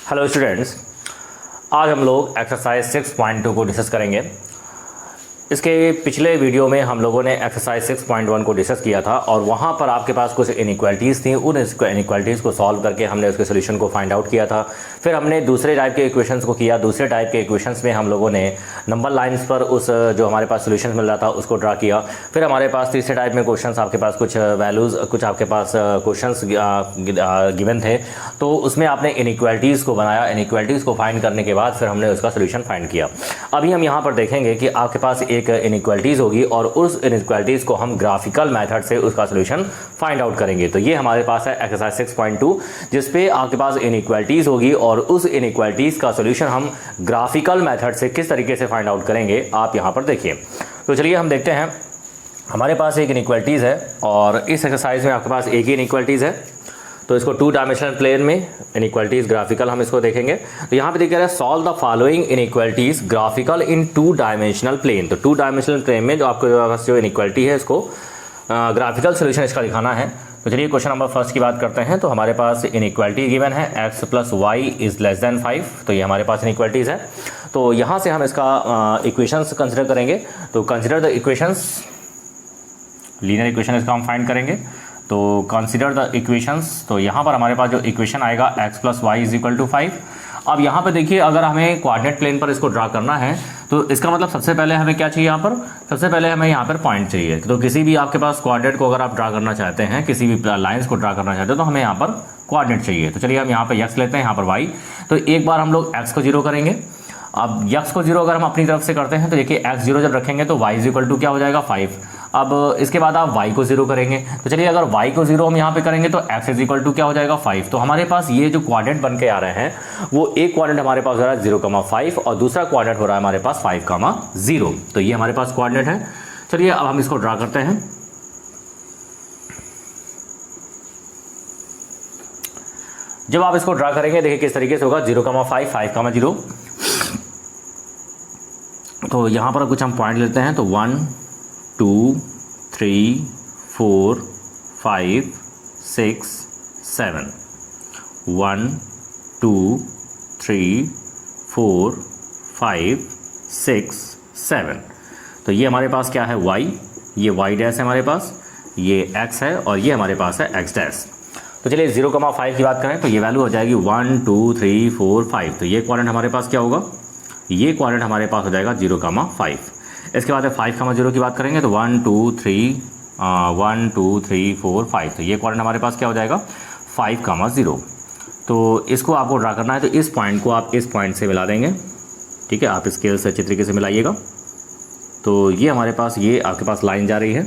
Hello students, आज हम लोग एक्सरसाइज 6.2 को डिस्कस करेंगे। इसके पिछले वीडियो में हम लोगों ने एक्सरसाइज 6.1 को डिस्कस किया था और वहाँ पर आपके पास कुछ इनइक्वालिटीज़ थी। उन इनइक्वालिटीज़ को सॉल्व करके हमने उसके सोल्यूशन को फाइंड आउट किया था। फिर हमने दूसरे टाइप के इक्वेशंस को किया। दूसरे टाइप के इक्वेशंस में हम लोगों ने नंबर लाइन्स पर उस जो हमारे पास सोल्यूशन मिल रहा था उसको ड्रा किया। फिर हमारे पास तीसरे टाइप में क्वेश्चंस आपके पास कुछ वैल्यूज़ कुछ आपके पास क्वेश्चंस गिवन थे, तो उसमें आपने इनइक्वालिटीज़ को बनाया। इनइक्वालिटीज़ को फाइंड करने के बाद फिर हमने उसका सोल्यूशन फाइंड किया। अभी हम यहाँ पर देखेंगे कि आपके पास एक इनइक्वालिटीज़ होगी और उस इनइक्वालिटीज़ को हम ग्राफिकल मेथड से उसका सोल्यूशन फाइंड आउट करेंगे। तो ये हमारे पास है एक्सरसाइज 6.2, जिस पे आपके पास इनइक्वालिटीज़ होगी और उस इनइक्वालिटीज़ का सोल्यूशन हम ग्राफिकल मेथड से किस तरीके से फाइंड आउट करेंगे आप यहाँ पर देखिए। तो चलिए हम देखते हैं। हमारे पास एक इनइक्वालिटीज़ है और इस एक्सरसाइज में आपके पास एक ही इनइक्वालिटीज़ है। तो इसको 2 डायमेंशनल प्लेन में इनइक्वालिटीज़ ग्राफिकल हम इसको देखेंगे। तो यहाँ पे देखिए रहा है solve the following inequalities graphical in 2 dimensional plane. तो 2 डायमेंशनल प्लेन में जो आपके पास जो इनइक्वालिटी है इसको ग्राफिकल सोल्यूशन इसका दिखाना है। तो चलिए क्वेश्चन नंबर फर्स्ट की बात करते हैं। तो हमारे पास इनइक्वालिटी गिवन है x + y is less than 5। तो ये हमारे पास इनइक्वालिटीज़ है। तो यहाँ से हम इसका इक्वेशंस कंसिडर करेंगे। तो consider the equations, linear equation इसका हम फाइंड करेंगे। तो कंसीडर द इक्वेशंस, तो यहाँ पर हमारे पास जो इक्वेशन आएगा x + y = 5। अब यहाँ पे देखिए अगर हमें कोऑर्डिनेट प्लेन पर इसको ड्रा करना है तो इसका मतलब सबसे पहले हमें क्या चाहिए, यहाँ पर सबसे पहले हमें यहाँ पर पॉइंट चाहिए। तो किसी भी आपके पास कोऑर्डिनेट को अगर आप ड्रा करना चाहते हैं, किसी भी लाइन्स को ड्रा करना चाहते हैं, तो हमें यहाँ पर कोऑर्डिनेट चाहिए। तो चलिए हम यहाँ पर x लेते हैं, यहाँ पर y। तो एक बार हम लोग x को 0 करेंगे। अब x को 0 अगर हम अपनी तरफ से करते हैं तो देखिए x 0 जब रखेंगे तो y = क्या हो जाएगा 5। अब इसके बाद आप y को 0 करेंगे। तो चलिए अगर y को 0 हम यहाँ पे करेंगे तो x = क्या हो जाएगा 5। तो हमारे पास ये जो कोऑर्डिनेट बन के आ रहे हैं वो एक कोऑर्डिनेट हमारे पास हो रहा है 0,5 और दूसरा कोऑर्डिनेट हो रहा है हमारे पास 5,0। तो ये हमारे पास कोऑर्डिनेट है। चलिए अब हम इसको ड्रा करते हैं। जब आप इसको ड्रा करेंगे देखिए किस तरीके से होगा 0,5 5,0। तो यहाँ पर कुछ हम पॉइंट लेते हैं। तो 1 2 3 4 5 6 7 1 2 3 4 5 6 7। तो ये हमारे पास क्या है y, ये y डैश है हमारे पास, ये x है और ये हमारे पास है x डैश। तो चलिए 0,5 की बात करें तो ये वैल्यू हो जाएगी 1 2 3 4 5। तो ये क्वाड्रेंट हमारे पास क्या होगा, ये क्वाड्रेंट हमारे पास हो जाएगा 0,5। इसके बाद 5,0 की बात करेंगे तो 1 2 3 4 5। तो ये क्वाड्रेंट हमारे पास क्या हो जाएगा 5,0। तो इसको आपको ड्रा करना है तो इस पॉइंट को आप इस पॉइंट से मिला देंगे। ठीक है, आप स्केल से अच्छे तरीके से मिलाइएगा। तो ये हमारे पास ये आपके पास लाइन जा रही है।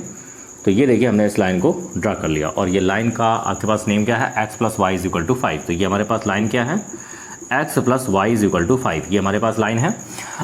तो ये देखिए हमने इस लाइन को ड्रा कर लिया और ये लाइन का आपके पास नेम क्या है x + y = 5। तो ये हमारे पास लाइन क्या है x + y = 5। ये हमारे पास लाइन है।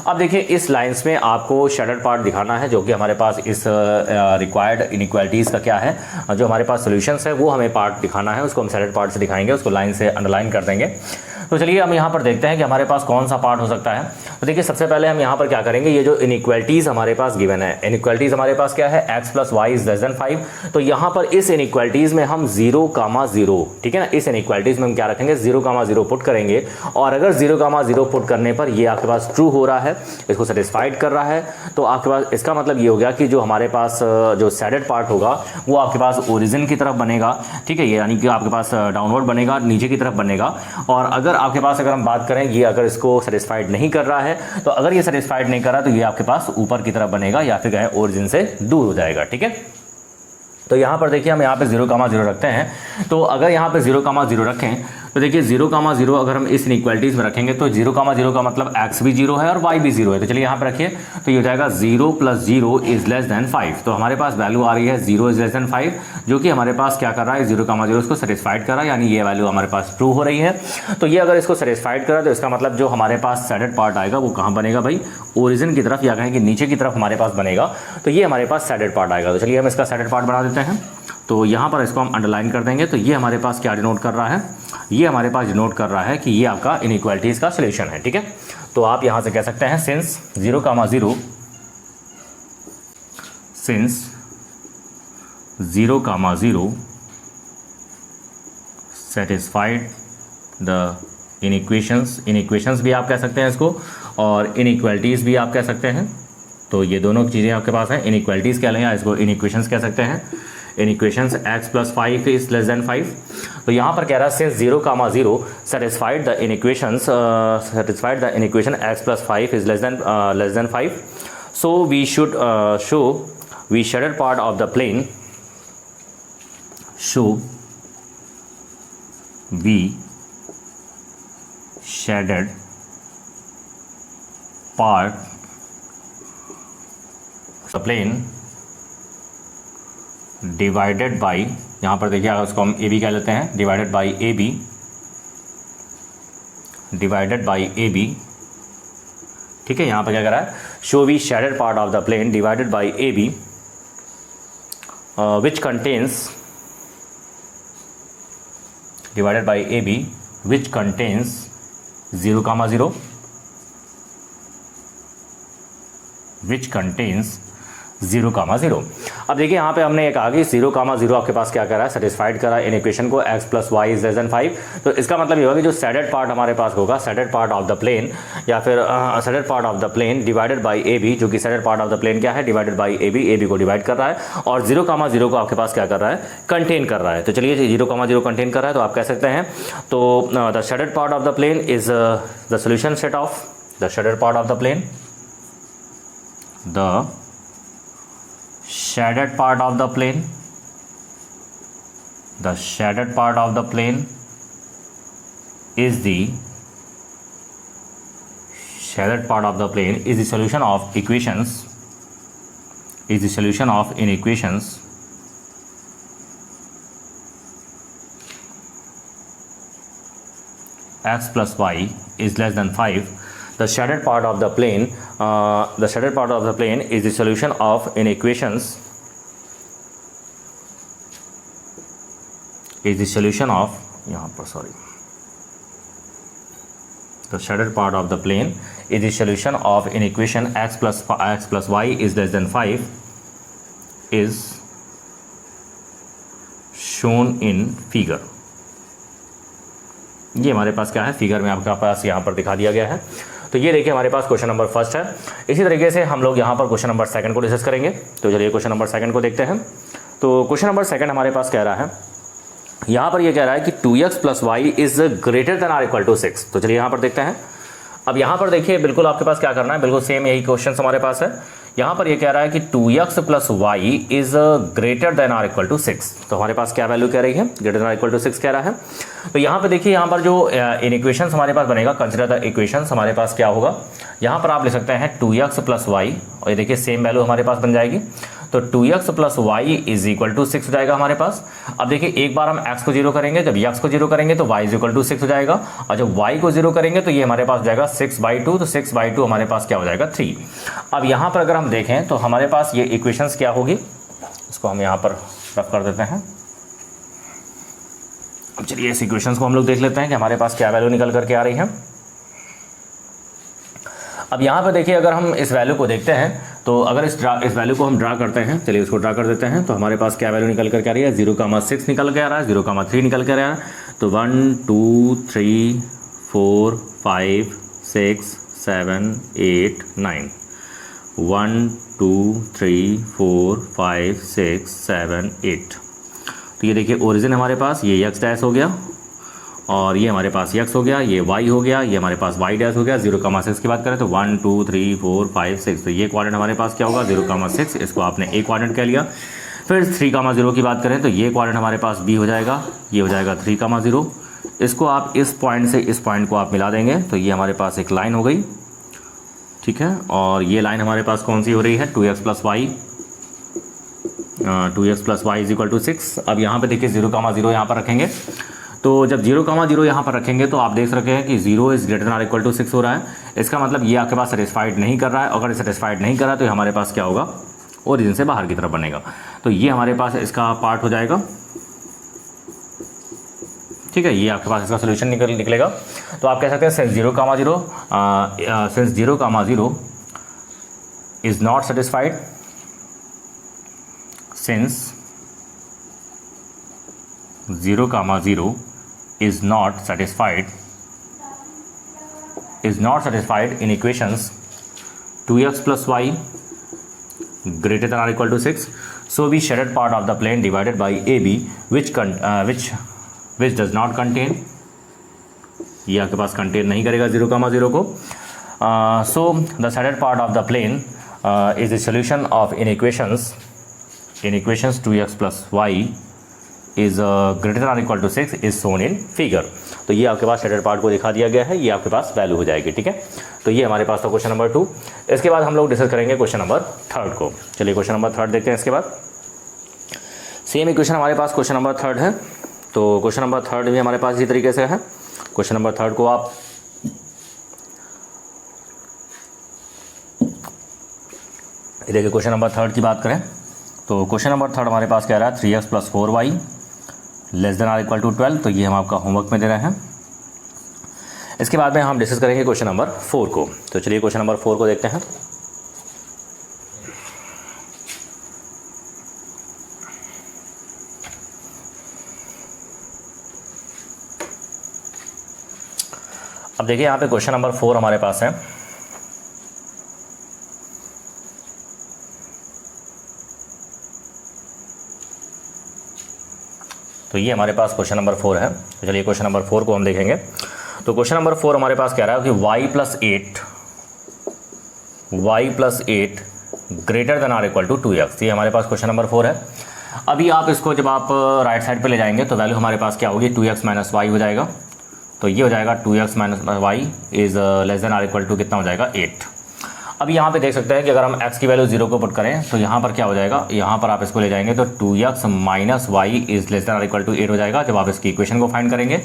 अब देखिए इस लाइंस में आपको शेडड पार्ट दिखाना है जो कि हमारे पास इस रिक्वायर्ड इनइक्वालिटीज़ का क्या है, जो हमारे पास सॉल्यूशंस है वो हमें पार्ट दिखाना है। उसको हम शेडड पार्ट से दिखाएंगे, उसको लाइन से अंडरलाइन कर देंगे। तो चलिए हम यहाँ पर देखते हैं कि हमारे पास कौन सा पार्ट हो सकता है। तो देखिए सबसे पहले हम यहाँ पर क्या करेंगे, ये जो इनइक्वालिटीज़ हमारे पास गिवन है, इनइक्वालिटीज़ हमारे पास क्या है x + y > 5। तो यहाँ पर इस इनइक्वालिटीज़ में हम 0,0, ठीक है ना, इस इनइक्वालिटीज़ में हम क्या रखेंगे 0,0 पुट करेंगे। और अगर 0,0 पुट करने पर ये आपके पास ट्रू हो रहा है, इसको सेटिस्फाइड कर रहा है, तो आपके पास इसका मतलब ये हो गया कि जो हमारे पास जो शेडेड पार्ट होगा वो आपके पास ओरिजिन की तरफ बनेगा। ठीक है, ये यानी कि आपके पास डाउनवर्ड बनेगा, नीचे की तरफ बनेगा। और अगर आपके पास अगर हम बात करें ये अगर इसको सेटिस्फाइड नहीं कर रहा है, तो अगर ये सेटिस्फाइड नहीं कर रहा तो ये आपके पास ऊपर की तरफ बनेगा या फिर कहें ओरिजिन से दूर हो जाएगा। ठीक है, तो यहाँ पर देखिए हम यहाँ पे 0,0 रखते हैं। तो अगर यहाँ पे 0,0 रखें तो देखिए 0,0 अगर हम इस इनइक्वालिटीज़ में रखेंगे तो 0,0 का मतलब x भी 0 है और y भी 0 है। तो चलिए यहाँ पे रखिए, तो ये हो जाएगा 0 + 0 इज़ लेस देन 5। तो हमारे पास वैल्यू आ रही है 0 इज़ लेस देन 5, जो कि हमारे पास क्या कर रहा है 0,0 इसको सेटिस्फाइड कर रहा है, यानी ये वैल्यू हमारे पास ट्रू हो रही है। तो ये अगर इसको सेटिस्फाइड करा तो इसका मतलब जो हमारे पास शेडेड पार्ट आएगा वो कहाँ बनेगा भाई, ओरिजिन की तरफ, या कहें कि नीचे की तरफ हमारे पास बनेगा। तो ये हमारे पास शेडेड पार्ट आएगा। तो चलिए हम इसका शेडेड पार्ट बना देते हैं। तो यहाँ पर इसको हम अंडरलाइन कर देंगे। तो ये हमारे पास क्या डिनोट कर रहा है, ये हमारे पास डिनोट कर रहा है कि ये आपका इनइक्वालिटीज़ का सॉल्यूशन है। ठीक है, तो आप यहाँ से कह सकते हैं सिंस 0,0 satisfied the इनइक्वेशंस भी आप कह सकते हैं इसको, और इनइक्वालिटीज़ भी आप कह सकते हैं। तो ये दोनों चीज़ें आपके पास हैं। इनइक्वालिटीज़ कह लें या इसको इनइक्वेशंस कह सकते हैं। Inequations x + 5 is less than 5। तो यहाँ पर कह रहा है since 0, 0 satisfied the inequation x + 5 is less than 5, so we should show we shaded part of the plane shaded part the plane divided by, यहाँ पर देखिए उसको हम ए बी कह लेते हैं, डिवाइडेड बाई ए बी। ठीक है, यहाँ पर क्या कर रहा है, show we shaded part of the plane divided by A B which contains divided by AB which contains 0, 0, which contains 0, 0। अब देखिए यहाँ पे हमने एक आगे 0, 0 आपके पास क्या करा है, सेटिस्फाइड करा इन इक्वेशन को x + y is less than 5। तो इसका मतलब ये होगा कि जो शेडेड पार्ट हमारे पास होगा, shaded part of the plane या फिर shaded part of the plane divided by A B, जो कि shaded part of the plane क्या है, डिवाइडेड बाई ए बी को डिवाइड कर रहा है और 0, 0 को आपके पास क्या कर रहा है, कंटेन कर रहा है। तो चलिए 0, 0 कंटेन कर रहा है, तो आप कह सकते हैं तो the shaded part of the plane is the solution set of the shaded part of the plane, the shaded part of the plane, the shaded part of the plane is the shaded part of the plane is the solution of equations, is the solution of inequations x + y is less than 5. The shaded part of the plane is the solution of inequations, is the solution of, यहाँ पर sorry, the shaded part of the plane is the solution of inequation x + y is less than 5 is shown in figure। ये हमारे पास क्या है, figure में आपके पास यहाँ पर दिखा दिया गया है। तो ये देखिए हमारे पास क्वेश्चन नंबर फर्स्ट है। इसी तरीके से हम लोग यहाँ पर क्वेश्चन नंबर सेकंड को डिस्कस करेंगे। तो चलिए क्वेश्चन नंबर सेकंड को देखते हैं। तो क्वेश्चन नंबर सेकंड हमारे पास कह रहा है, यहाँ पर ये कह रहा है कि 2x + y is greater than or equal to 6। तो चलिए यहाँ पर देखते हैं। अब यहाँ पर देखिए बिल्कुल आपके पास क्या करना है, बिल्कुल सेम यही क्वेश्चन हमारे पास है। यहाँ पर ये कह रहा है कि 2x + y is greater than or equal to 6। तो हमारे पास क्या वैल्यू कह रही है, greater than or equal to 6 कह रहा है। तो यहाँ पर देखिए यहाँ पर जो इन इक्वेशंस हमारे पास बनेगा, कंसिडर द इक्वेशंस, हमारे पास क्या होगा, यहाँ पर आप ले सकते हैं 2x + y, और ये देखिए सेम वैल्यू हमारे पास बन जाएगी। तो 2x + y is equal to 6 हो जाएगा हमारे पास। अब देखिए एक बार हम x को 0 करेंगे, जब x को 0 करेंगे तो y इज इक्वल टू 6 हो जाएगा, और जब y को 0 करेंगे तो ये हमारे पास हो जाएगा 6/2। तो 6/2 हमारे पास क्या हो जाएगा, 3। अब यहाँ पर अगर हम देखें तो हमारे पास ये इक्वेशंस क्या होगी, इसको हम यहाँ पर रफ कर देते हैं। अब चलिए इस इक्वेशंस को हम लोग देख लेते हैं कि हमारे पास क्या वैल्यू निकल करके आ रही है। अब यहाँ पर देखिए अगर हम इस वैल्यू को देखते हैं, तो अगर इस वैल्यू को हम ड्रा करते हैं, चलिए इसको ड्रा कर देते हैं। तो हमारे पास क्या वैल्यू निकल करके आ रही है, 0,6 निकल के आ रहा है, 0,3 निकल के आ रहा है। तो 1 2 3 4 5 6 7 8 9, 1 2 3 4 5 6 7 8। तो ये देखिए ओरिजिन हमारे पास ये x डैश हो गया, और ये हमारे पास x हो गया, ये y हो गया, ये हमारे पास y डैश हो गया। 0,6 की बात करें तो 1 2 3 4 5 6, तो ये क्वाड्रेंट हमारे पास क्या होगा, 0,6, इसको आपने a क्वाड्रेंट कह लिया। फिर 3,0 की बात करें तो ये क्वाड्रेंट हमारे पास b हो जाएगा, ये हो जाएगा 3,0। इसको आप इस पॉइंट से इस पॉइंट को आप मिला देंगे तो ये हमारे पास एक लाइन हो गई, ठीक है। और ये लाइन हमारे पास कौन सी हो रही है, 2x + y, 2x + y is equal to 6। अब यहाँ पे देखिए 0,0 यहाँ पर रखेंगे, तो जब 0,0 यहाँ पर रखेंगे तो आप देख सकते हैं कि 0 is greater than or equal to 6 हो रहा है। इसका मतलब ये आपके पास सेटिस्फाइड नहीं कर रहा है। अगर सेटिस्फाइड नहीं कर रहा है तो हमारे पास क्या होगा, ओरिजिन से बाहर की तरफ बनेगा। तो ये हमारे पास इसका पार्ट हो जाएगा, ठीक है। ये आपके पास इसका सोल्यूशन निकलेगा। तो आप कह सकते हैं since 0,0 is not satisfied, since 0,0 is not satisfied is not satisfied in equations 2x plus y greater than or equal to 6, so we shaded part of the plane divided by AB which does not contain, ये आपके पास contain नहीं करेगा 0,0 को. So the shaded part of the plane is the solution of inequations 2x plus y is greater than or equal to 6 is shown in figure. तो ये आपके पास shaded part को दिखा दिया गया है, ये आपके पास वैल्यू हो जाएगी. ठीक है, तो ये हमारे पास था क्वेश्चन नंबर 2. इसके बाद हम लोग डिस्कस करेंगे क्वेश्चन नंबर 3 को. चलिए क्वेश्चन नंबर 3 देखते हैं. इसके बाद सेम इक्वेशन हमारे पास क्वेश्चन नंबर 3 है. तो क्वेश्चन नंबर 3 भी हमारे पास इसी तरीके से है. क्वेश्चन नंबर 3 को आप देखिए, क्वेश्चन नंबर 3 की बात करें तो क्वेश्चन नंबर 3 हमारे पास कह रहा है 3x plus 4y less than or equal to 12. तो ये हम आपका होमवर्क में दे रहे हैं. इसके बाद में हम डिस्कस करेंगे क्वेश्चन नंबर 4 को. तो चलिए क्वेश्चन नंबर 4 को देखते हैं. अब देखिए यहाँ पे क्वेश्चन नंबर 4 हमारे पास है. तो ये हमारे पास क्वेश्चन नंबर 4 है. तो चलिए क्वेश्चन नंबर 4 को हम देखेंगे. तो क्वेश्चन नंबर 4 हमारे पास कह रहा है कि y plus 8 greater than or equal to 2x. ये हमारे पास क्वेश्चन नंबर 4 है. अभी आप इसको जब आप राइट साइड पे ले जाएंगे तो वैल्यू हमारे पास क्या होगी, 2x माइनस वाई हो जाएगा. तो ये हो जाएगा 2x minus y is less than or equal to कितना हो जाएगा, 8. अभी यहाँ पे देख सकते हैं कि अगर हम x की वैल्यू 0 को पुट करें तो यहाँ पर क्या हो जाएगा, यहाँ पर आप इसको ले जाएंगे तो 2x minus y is less than or equal to 8 हो जाएगा. जब आप इसकी इक्वेशन को फाइंड करेंगे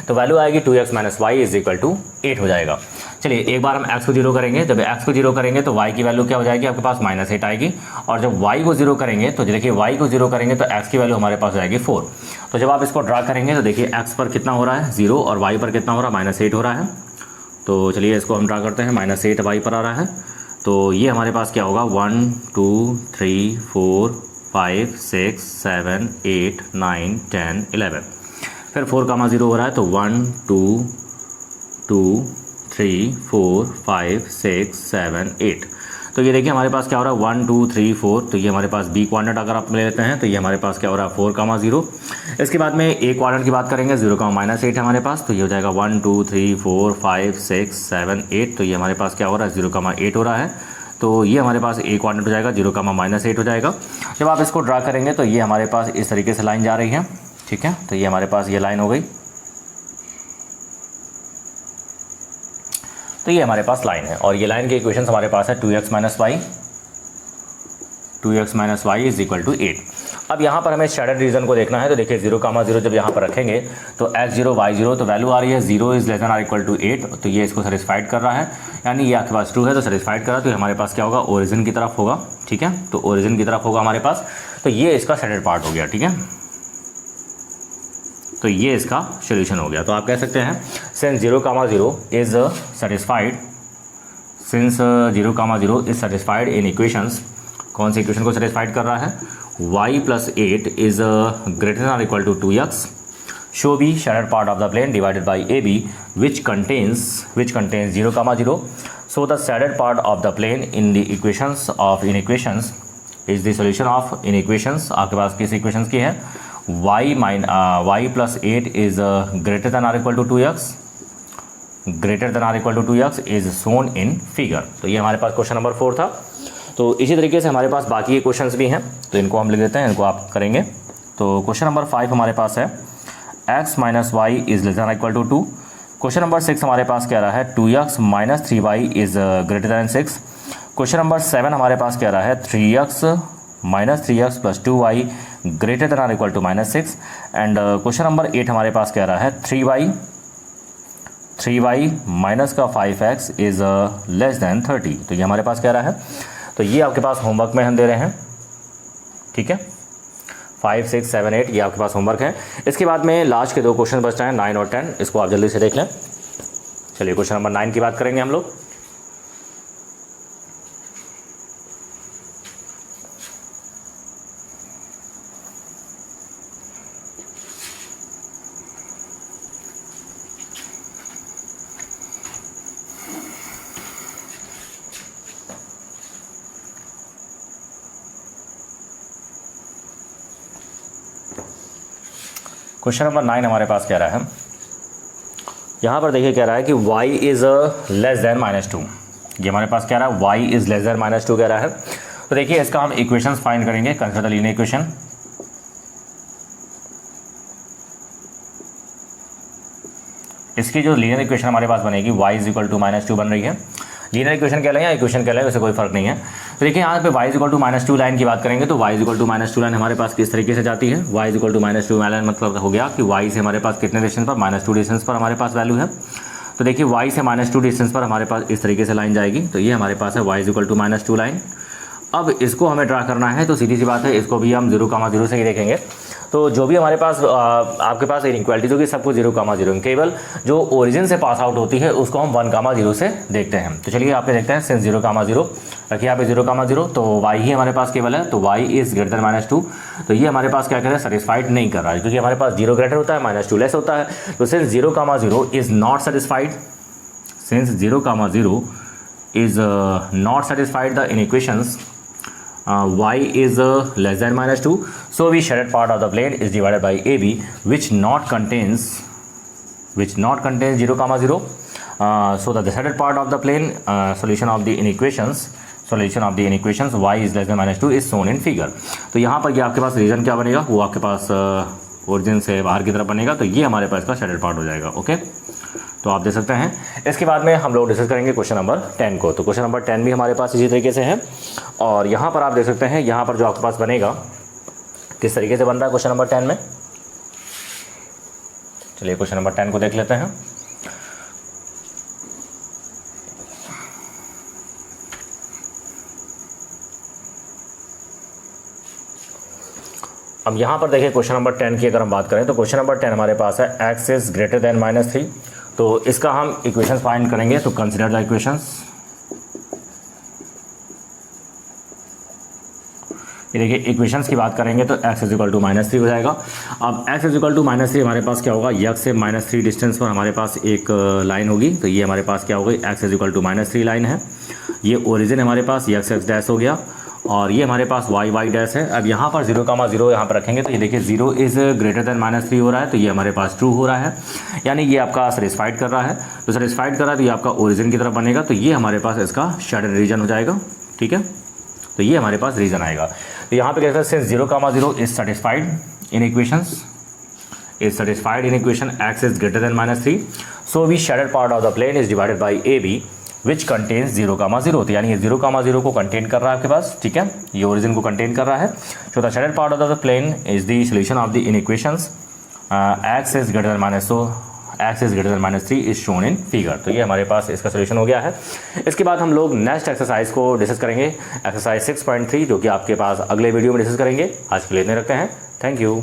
तो वैल्यू आएगी 2x minus y is equal to 8 हो जाएगा. चलिए एक बार हम x को 0 करेंगे. जब x को 0 करेंगे तो y की वैल्यू क्या हो जाएगी आपके पास, -8 आएगी. और जब y को 0 करेंगे तो देखिए y को 0 करेंगे तो x की वैल्यू हमारे पास हो जाएगी 4. तो जब आप इसको ड्रा करेंगे तो देखिए x पर कितना हो रहा है 0 और y पर कितना हो रहा है -8 हो रहा है. तो चलिए इसको हम ड्रा करते हैं. -8 y पर आ रहा है. तो ये हमारे पास क्या होगा, 1 2 3 4 5 6 7 8 9 10 11. फिर 4,0 हो रहा है तो 1 2 2 3 4 5 6 7 8. तो ये देखिए हमारे पास क्या हो रहा है 1 2 3 4. तो ये हमारे पास बी क्वाड्रेंट अगर आप ले लेते हैं तो ये हमारे पास क्या हो रहा है 4,0. इसके बाद में ए क्वाड्रेंट की बात करेंगे 0,-8 है हमारे पास. तो ये हो जाएगा 1 2 3 4 5 6 7 8. तो ये हमारे पास क्या हो रहा है 0,8 हो रहा है. तो ये हमारे पास ए क्वाड्रेंट हो जाएगा 0,-8 हो जाएगा. जब आप इसको ड्रा करेंगे तो ये हमारे पास इस तरीके से लाइन जा रही है. ठीक है, तो ये हमारे पास ये लाइन हो गई. तो ये हमारे पास लाइन है और ये लाइन के इक्वेशन हमारे पास है 2x minus y is equal to 8. अब यहाँ पर हमें शेडेड रीजन को देखना है. तो देखिए 0,0 जब यहाँ पर रखेंगे तो x0 y0 तो वैल्यू आ रही है 0 is less than or equal to 8. तो ये इसको सेटिस्फाइड कर रहा है, यानी ये आपके पास ट्रू है तो सेटिस्फाइड कर रहा है. तो हमारे पास क्या होगा, ओरिजिन की तरफ होगा. ठीक है, तो ओरिजिन की तरफ होगा हमारे पास. तो ये इसका शेडेड पार्ट हो गया. ठीक है, तो ये इसका सोल्यूशन हो गया. तो आप कह सकते हैं since 0,0 is satisfied, since 0,0 is satisfied in equations. कौन सी इक्वेशन को सेटिस्फाइड कर रहा है, y plus 8 is greater than or equal to 2x. So be shaded part of the plane divided by A B which contains 0,0. So the shaded part of the plane in the equations of inequations is the solution of inequations. आपके पास किस equations की है, y plus 8 is greater than or equal to 2x, greater than or equal to 2x is shown in figure. तो ये हमारे पास question number 4 था. तो इसी तरीके से हमारे पास बाकी के क्वेश्चंस भी हैं, तो इनको हम लिख देते हैं, इनको आप करेंगे. तो क्वेश्चन नंबर 5 हमारे पास है x minus y is less than equal to 2. Question number 6 हमारे पास कह रहा है 2x minus 3y is greater than 6. Question number 7 हमारे पास कह रहा है 3x minus 3x plus 2y greater than or equal to -6. And question number 8 हमारे पास कह रहा है 3y माइनस का 5x इज लेस देन 30. तो ये हमारे पास कह रहा है. तो ये आपके पास होमवर्क में हम दे रहे हैं. ठीक है, 5 6 7 8 ये आपके पास होमवर्क है. इसके बाद में लास्ट के 2 क्वेश्चन बचते हैं 9 और 10. इसको आप जल्दी से देख लें. चलिए क्वेश्चन नंबर 9 की बात करेंगे हम लोग. क्वेश्चन नंबर 9 हमारे पास कह रहा है, यहाँ पर देखिए कह रहा है कि y इज़ लेस देन -2। ये हमारे पास कह रहा है y इज़ लेस देन -2 कह रहा है। तो देखिए इसका हम इक्वेशंस फाइंड करेंगे। Consider the linear equation. इसकी जो लीनियर इक्वेशन हमारे पास बनेगी y इज इक्वल टू -2 बन रही है। लीनियर इक्वेशन कह लें या इक्वेशन कह लें, वैसे कोई फर्क नहीं है। तो देखिए यहाँ पे y is equal to -2 line की बात करेंगे तो y is equal to -2 line हमारे पास किस तरीके से जाती है। y is equal to -2 line मतलब हो गया कि y से हमारे पास कितने डिस्टेंस पर, -2 डिस्टेंस पर हमारे पास वैल्यू है। तो देखिए y से -2 डिस्टेंस पर हमारे पास इस तरीके से लाइन जाएगी। तो ये हमारे पास है y is equal to -2 line. अब इसको हमें ड्रा करना है तो सीधी सी बात है, इसको भी हम 0,0 से ही देखेंगे। तो जो भी हमारे पास आपके पास इनइक्वालिटीज होगी सब कुछ 0,0, केवल जो ओरिजिन से पास आउट होती है उसको हम 1,0 से देखते हैं। तो चलिए यहाँ पे देखते हैं। सिंस 0,0 रखिए यहाँ पे 0,0 तो y ही हमारे पास केवल है, तो y इज़ ग्रेटर देन -2। तो ये हमारे पास क्या कर रहा है, सेटिस्फाइड नहीं कर रहा है, क्योंकि हमारे पास 0 ग्रेटर होता है, -2 लेस होता है। तो since 0,0 is not satisfied, since 0,0 is not satisfied the inequations y is less than -2, so we shaded part of the plane is divided by AB which not contains 0,0. So the shaded part of the plane solution of the inequations y is less than -2 is shown in figure. तो यहाँ पर ये आपके पास reason क्या बनेगा, वो आपके पास origin से बाहर की तरफ बनेगा। तो ये हमारे पास का शेडेड पार्ट हो जाएगा। ओके, तो आप देख सकते हैं। इसके बाद में हम लोग डिस्कस करेंगे क्वेश्चन नंबर 10 को। तो क्वेश्चन नंबर 10 भी हमारे पास इसी तरीके से है। और यहाँ पर आप देख सकते हैं, यहाँ पर जो आपके पास बनेगा किस तरीके से बन रहा है क्वेश्चन नंबर 10 में। चलिए क्वेश्चन नंबर 10 को देख लेते हैं। अब यहाँ पर देखिए क्वेश्चन नंबर 10 की अगर हम बात करें तो क्वेश्चन नंबर 10 हमारे पास है x इज ग्रेटर देन -3। तो इसका हम इक्वेशंस फाइंड करेंगे। तो कंसीडर द इक्वेशंस। ये देखिए इक्वेशंस की बात करेंगे तो x इज इक्वल टू -3 हो जाएगा। अब x इज इक्वल टू -3 हमारे पास क्या होगा, x से -3 डिस्टेंस पर हमारे पास एक लाइन होगी। तो ये हमारे पास क्या होगी, x is equal to -3 line है। ये ओरिजिन हमारे पास x डैश हो गया और ये हमारे पास y डैश है। अब यहाँ पर 0,0 यहाँ पर रखेंगे तो ये देखिए 0 इज़ ग्रेटर देन -3 हो रहा है। तो ये हमारे पास ट्रू हो रहा है, यानी ये आपका सेटिस्फाइड कर रहा है। तो सेटिस्फाइड कर रहा है तो ये आपका ओरिजिन की तरफ बनेगा। तो ये हमारे पास इसका शेडेड रीजन हो जाएगा। ठीक है, तो ये हमारे पास रीजन आएगा। तो यहाँ पे कहते हैं since 0,0 is satisfied in equations, is satisfied inequation x is greater than -3, so we shaded part of the plane is divided by AB which contains 0,0। तो यानी ये 0,0 को कंटेन कर रहा है आपके पास। ठीक है, ये ओरिजिन को कंटेन कर रहा है। So the shaded part of the plane is the solution of the inequations x is greater than -3 is shown in figure. तो ये हमारे पास इसका सोल्यूशन हो गया है। इसके बाद हम लोग नेक्स्ट एक्सरसाइज को डिस्कस करेंगे, एक्सरसाइज 6.3, जो कि आपके पास अगले वीडियो में डिस्कस करेंगे। आज के लिए इतने रखते हैं। Thank you.